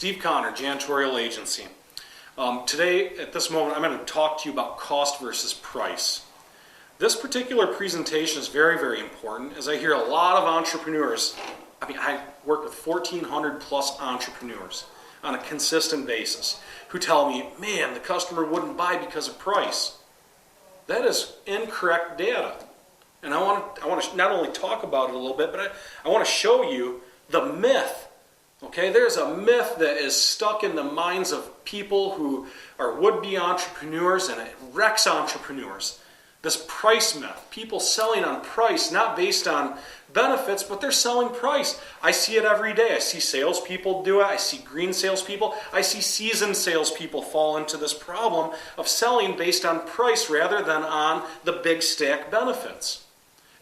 Steve Connor, Janitorial Agency. Today, at this moment, I'm going to talk to you about cost versus price. This particular presentation is very, very important, as I hear a lot of entrepreneurs. I work with 1,400 plus entrepreneurs on a consistent basis who tell me, man, the customer wouldn't buy because of price. That is incorrect data. And I want to not only talk about it a little bit, but I want to show you the myth. Okay, there's a myth that is stuck in the minds of people who are would-be entrepreneurs, and it wrecks entrepreneurs. This price myth, people selling on price, not based on benefits, but they're selling price. I see it every day. I see salespeople do it. I see green salespeople. I see seasoned salespeople fall into this problem of selling based on price rather than on the big stack benefits.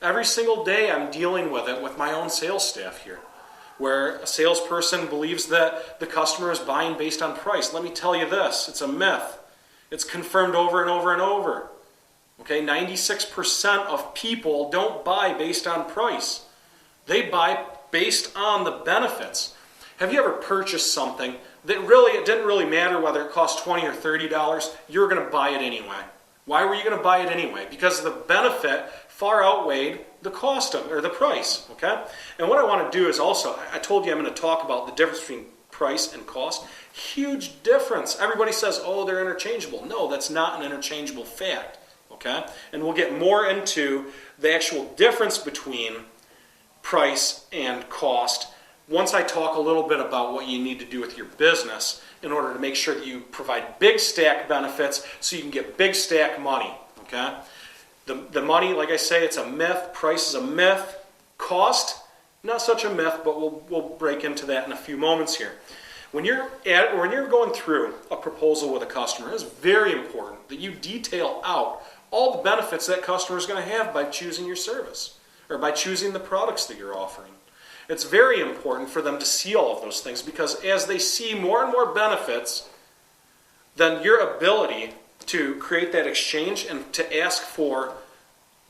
Every single day I'm dealing with it with my own sales staff here, where a salesperson believes that the customer is buying based on price. Let me tell you this, it's a myth. It's confirmed over and over and over. Okay, 96% of people don't buy based on price. They buy based on the benefits. Have you ever purchased something that it didn't really matter whether it cost $20 or $30, you were going to buy it anyway? Why were you going to buy it anyway? Because the benefit far outweighed the cost of it, or the price, okay? And what I want to do is also, I told you I'm going to talk about the difference between price and cost. Huge difference. Everybody says, oh, they're interchangeable. No, that's not an interchangeable fact, okay? And we'll get more into the actual difference between price and cost once I talk a little bit about what you need to do with your business in order to make sure that you provide big stack benefits so you can get big stack money, okay? The money, like I say, it's a myth. Price is a myth. Cost, not such a myth, but we'll break into that in a few moments here. When you're going through a proposal with a customer, it's very important that you detail out all the benefits that customer is going to have by choosing your service or by choosing the products that you're offering. It's very important for them to see all of those things, because as they see more and more benefits, then your ability to create that exchange and to ask for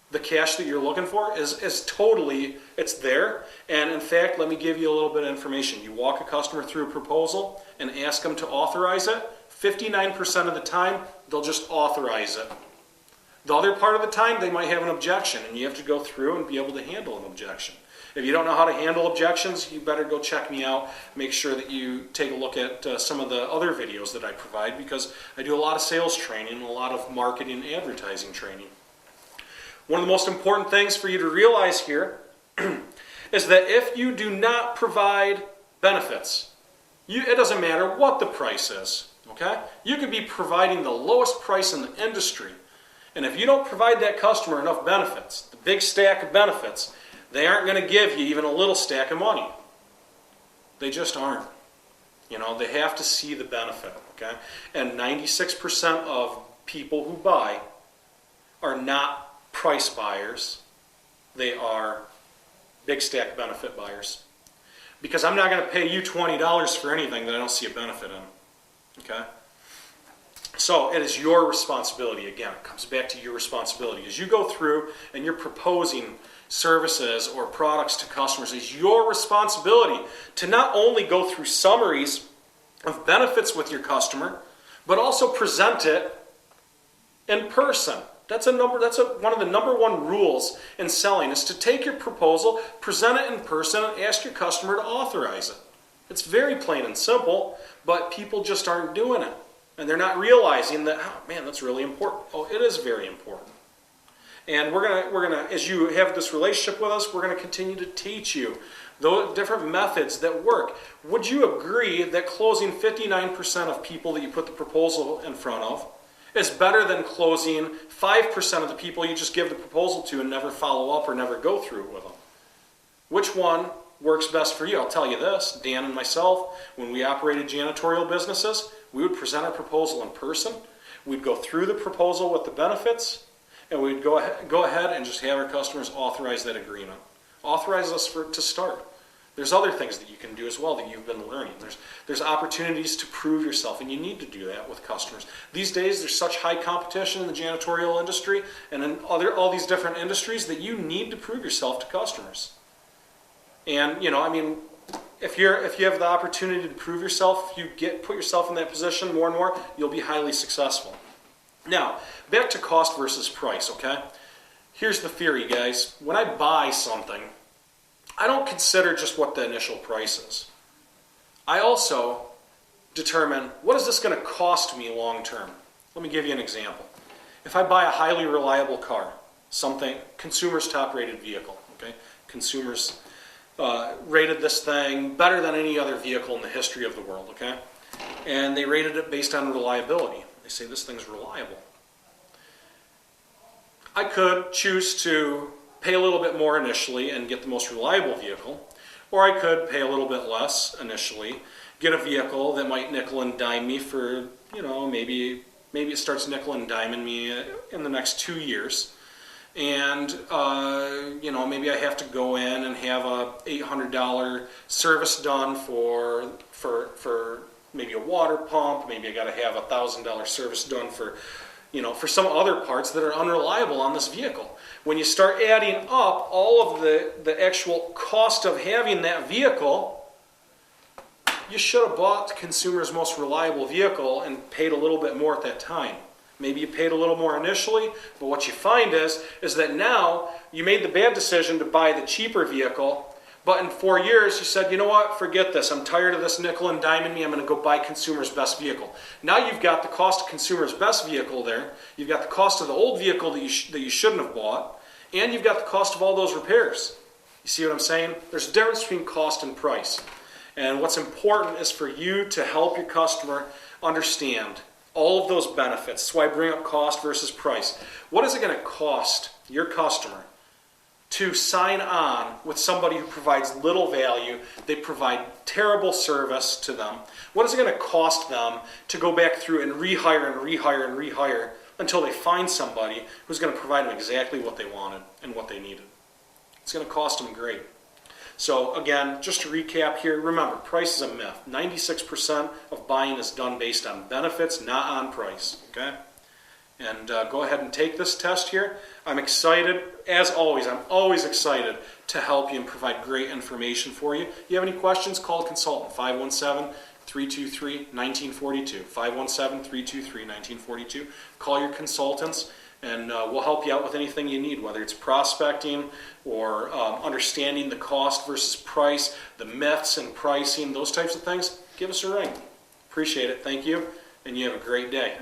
the cash that you're looking for is totally, it's there. And in fact, let me give you a little bit of information. You walk a customer through a proposal and ask them to authorize it. 59% of the time, they'll just authorize it. The other part of the time, they might have an objection, and you have to go through and be able to handle an objection. If you don't know how to handle objections, you better go check me out. Make sure that you take a look at some of the other videos that I provide, because I do a lot of sales training and a lot of marketing and advertising training. One of the most important things for you to realize here is that if you do not provide benefits, it doesn't matter what the price is, okay? You could be providing the lowest price in the industry, and if you don't provide that customer enough benefits, the big stack of benefits, they aren't going to give you even a little stack of money. They just aren't. They have to see the benefit, okay? And 96% of people who buy are not price buyers. They are big stack benefit buyers. Because I'm not going to pay you $20 for anything that I don't see a benefit in, okay? So it is your responsibility. Again, it comes back to your responsibility. As you go through and you're proposing services or products to customers, it's your responsibility to not only go through summaries of benefits with your customer, but also present it in person. That's one of the number one rules in selling, is to take your proposal, present it in person, and ask your customer to authorize it. It's very plain and simple, but people just aren't doing it. And they're not realizing that, oh man, that's really important. Oh, it is very important. And we're gonna, as you have this relationship with us, we're gonna continue to teach you the different methods that work. Would you agree that closing 59% of people that you put the proposal in front of is better than closing 5% of the people you just give the proposal to and never follow up or never go through it with them? Which one works best for you? I'll tell you this, Dan and myself, when we operated janitorial businesses, we would present our proposal in person. We'd go through the proposal with the benefits, and we'd go ahead and just have our customers authorize that agreement. Authorize us to start. There's other things that you can do as well that you've been learning. There's opportunities to prove yourself, and you need to do that with customers. These days, there's such high competition in the janitorial industry and in all these different industries that you need to prove yourself to customers. And, if you have the opportunity to prove yourself, if you put yourself in that position more and more, you'll be highly successful. Now, back to cost versus price, okay? Here's the theory, guys. When I buy something, I don't consider just what the initial price is. I also determine, what is this going to cost me long term? Let me give you an example. If I buy a highly reliable car, something, consumer's top rated vehicle, okay? Consumers rated this thing better than any other vehicle in the history of the world, okay? And they rated it based on reliability. They say this thing's reliable. I could choose to pay a little bit more initially and get the most reliable vehicle, or I could pay a little bit less initially, get a vehicle that might nickel and dime me for, maybe it starts nickel and diming me in the next 2 years. And, maybe I have to go in and have a $800 service done for maybe a water pump. Maybe I got to have a $1,000 service done for some other parts that are unreliable on this vehicle. When you start adding up all of the actual cost of having that vehicle, you should have bought the consumer's most reliable vehicle and paid a little bit more at that time. Maybe you paid a little more initially, but what you find is that now you made the bad decision to buy the cheaper vehicle, but in 4 years you said, you know what, forget this. I'm tired of this nickel and diming me. I'm going to go buy consumer's best vehicle. Now you've got the cost of consumer's best vehicle there. You've got the cost of the old vehicle that you shouldn't have bought, and you've got the cost of all those repairs. You see what I'm saying? There's a difference between cost and price. And what's important is for you to help your customer understand all of those benefits. That's why I bring up cost versus price. What is it going to cost your customer to sign on with somebody who provides little value? They provide terrible service to them. What is it going to cost them to go back through and rehire until they find somebody who's going to provide them exactly what they wanted and what they needed? It's going to cost them great. So again, just to recap here, remember, price is a myth. 96% of buying is done based on benefits, not on price. Okay? And go ahead and take this test here. I'm excited, as always, I'm always excited to help you and provide great information for you. If you have any questions, call a consultant, 517-323-1942. 517-323-1942. Call your consultants, and we'll help you out with anything you need, whether it's prospecting or understanding the cost versus price, the myths and pricing, those types of things. Give us a ring. Appreciate it. Thank you, and you have a great day.